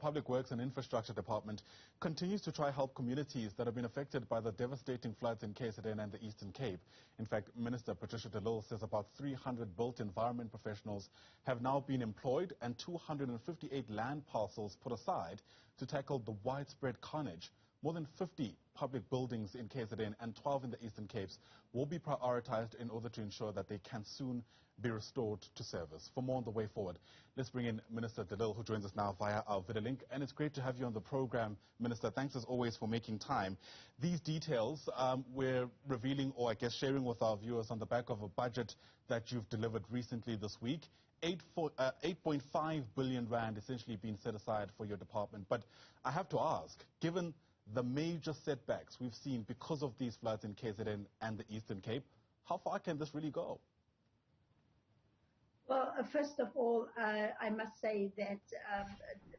Public Works and Infrastructure Department continues to try help communities that have been affected by the devastating floods in KZN and the Eastern Cape. In fact, Minister Patricia De Lille says about 300 built environment professionals have now been employed and 258 land parcels put aside to tackle the widespread carnage. More than 50 public buildings in KZN and 12 in the Eastern Capes will be prioritized in order to ensure that they can soon be restored to service. For more on the way forward, let's bring in Minister De Lille, who joins us now via our video link. And it's great to have you on the program, Minister. Thanks as always for making time. These details we're revealing, or I guess sharing with our viewers on the back of a budget that you've delivered recently this week. 8.5 billion rand essentially being set aside for your department. But I have to ask, given the major setbacks we've seen because of these floods in KZN and the Eastern Cape, how far can this really go? Well, first of all, I must say that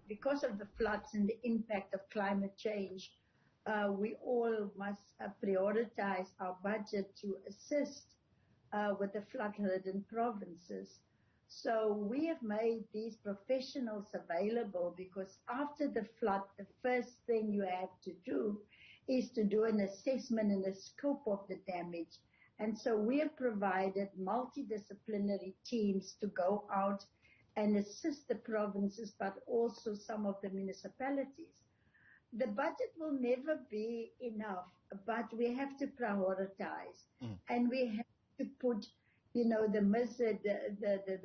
because of the floods and the impact of climate change, we all must prioritize our budget to assist with the flood-ridden provinces. So we have made these professionals available because after the flood, the first thing you have to do is to do an assessment and a scope of the damage. And so we have provided multidisciplinary teams to go out and assist the provinces, but also some of the municipalities. The budget will never be enough, but we have to prioritize. And we have to put the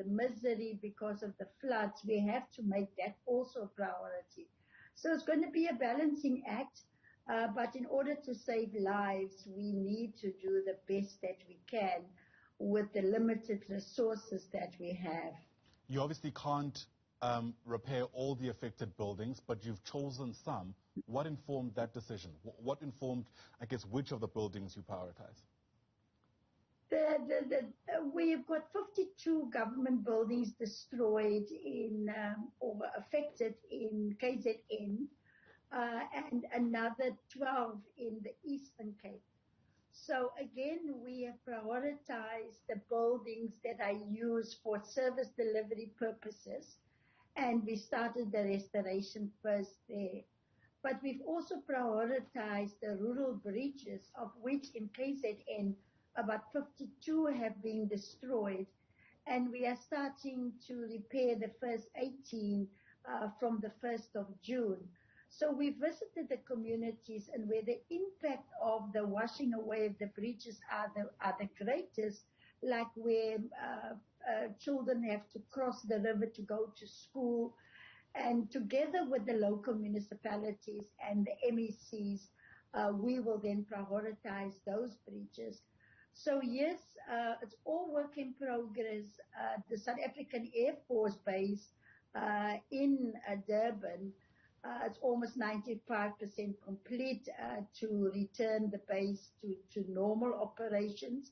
misery because of the floods, we have to make that also a priority. So it's going to be a balancing act, but in order to save lives, we need to do the best that we can with the limited resources that we have. You obviously can't repair all the affected buildings, but you've chosen some. What informed that decision? What informed, I guess, which of the buildings you prioritize? We've got 52 government buildings destroyed or affected in KZN and another 12 in the Eastern Cape. So again, we have prioritized the buildings that are used for service delivery purposes, and we started the restoration first there. But we've also prioritized the rural breaches, of which in KZN about 52 have been destroyed, and we are starting to repair the first 18 from the 1st of June. So we visited the communities, and where the impact of the washing away of the breaches are the greatest, like where children have to cross the river to go to school, and together with the local municipalities and the MECs, we will then prioritize those breaches. So yes, it's all work in progress. The South African Air Force base in Durban, it's almost 95% complete to return the base to normal operations.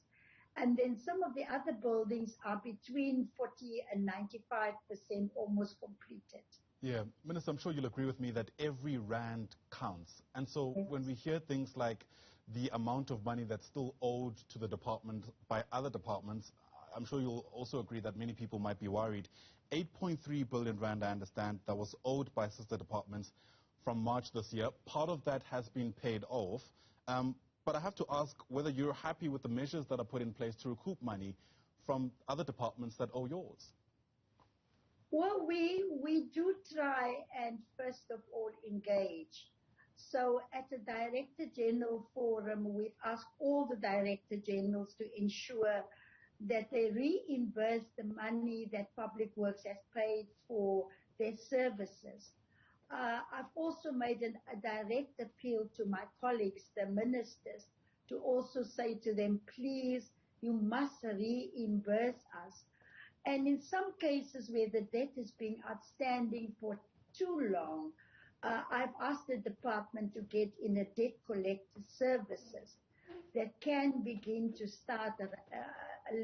And then some of the other buildings are between 40 and 95% almost completed. Yeah, Minister, I'm sure you'll agree with me that every rand counts. And so when we hear things like the amount of money that's still owed to the department by other departments, I'm sure you'll also agree that many people might be worried. 8.3 billion rand, I understand, that was owed by sister departments from March this year. Part of that has been paid off. But I have to ask whether you're happy with the measures that are put in place to recoup money from other departments that owe yours. Well, we do try and first of all engage. So at the Director General Forum, we've asked all the Director Generals to ensure that they reimburse the money that Public Works has paid for their services. I've also made a direct appeal to my colleagues, the ministers, to also say to them, please, you must reimburse us. And in some cases where the debt has been outstanding for too long, I've asked the department to get in a debt collector services that can begin to start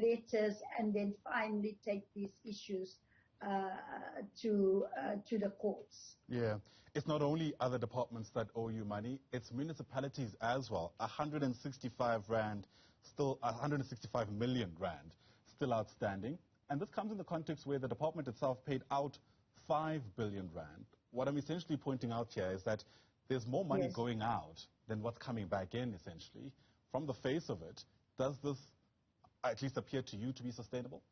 letters and then finally take these issues to the courts. Yeah, it's not only other departments that owe you money, it's municipalities as well. 165 million rand still outstanding. And this comes in the context where the department itself paid out 5 billion rand. what I'm essentially pointing out here is that there's more money Yes. going out than what's coming back in, essentially. From the face of it, does this at least appear to you to be sustainable?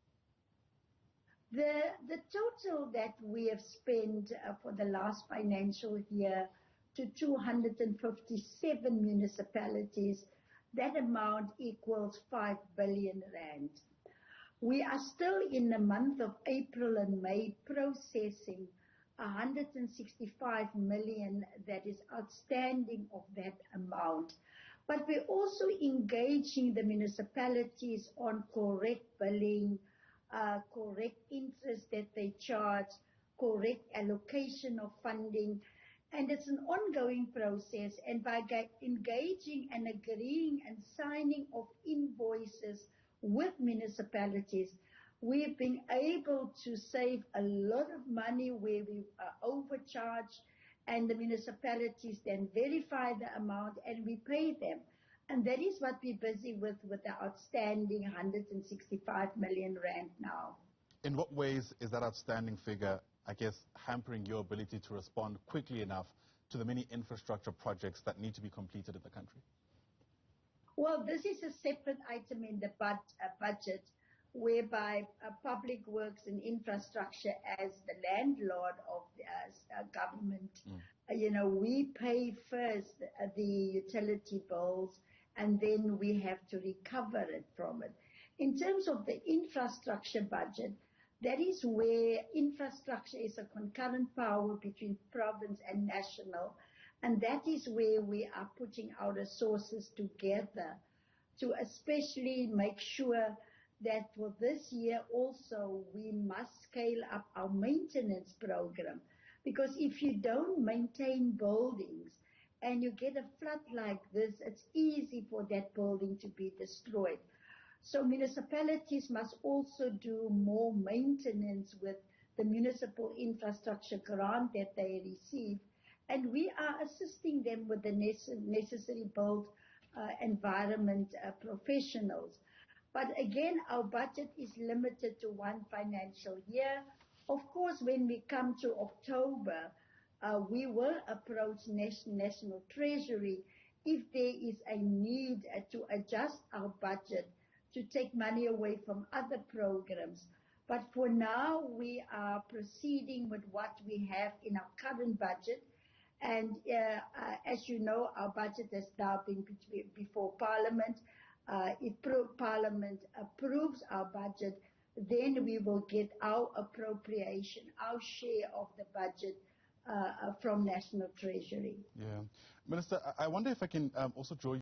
The total that we have spent for the last financial year to 257 municipalities, that amount equals 5 billion rand. We are still in the month of April and May processing 165 million that is outstanding of that amount. But we're also engaging the municipalities on correct billing, correct interest that they charge, correct allocation of funding. And it's an ongoing process. And by engaging and agreeing and signing of invoices with municipalities, we've been able to save a lot of money where we overcharge, and the municipalities then verify the amount and we pay them. And that is what we're busy with the outstanding 165 million rand now. In what ways is that outstanding figure, I guess, hampering your ability to respond quickly enough to the many infrastructure projects that need to be completed in the country? Well, this is a separate item in the budget, whereby public works and infrastructure, as the landlord of the government, we pay first the utility bills, and then we have to recover it from it. In terms of the infrastructure budget, that is where infrastructure is a concurrent power between province and national, and that is where we are putting our resources together to especially make sure that for this year also we must scale up our maintenance program. Because if you don't maintain buildings and you get a flood like this, it's easy for that building to be destroyed. So municipalities must also do more maintenance with the municipal infrastructure grant that they receive. And we are assisting them with the necessary built environment professionals. But again, our budget is limited to one financial year. Of course, when we come to October, we will approach National Treasury if there is a need to adjust our budget to take money away from other programs. But for now, we are proceeding with what we have in our current budget. And as you know, our budget has now been before Parliament. If Parliament approves our budget, then we will get our appropriation, our share of the budget from National Treasury. Yeah. Minister, I wonder if I can also draw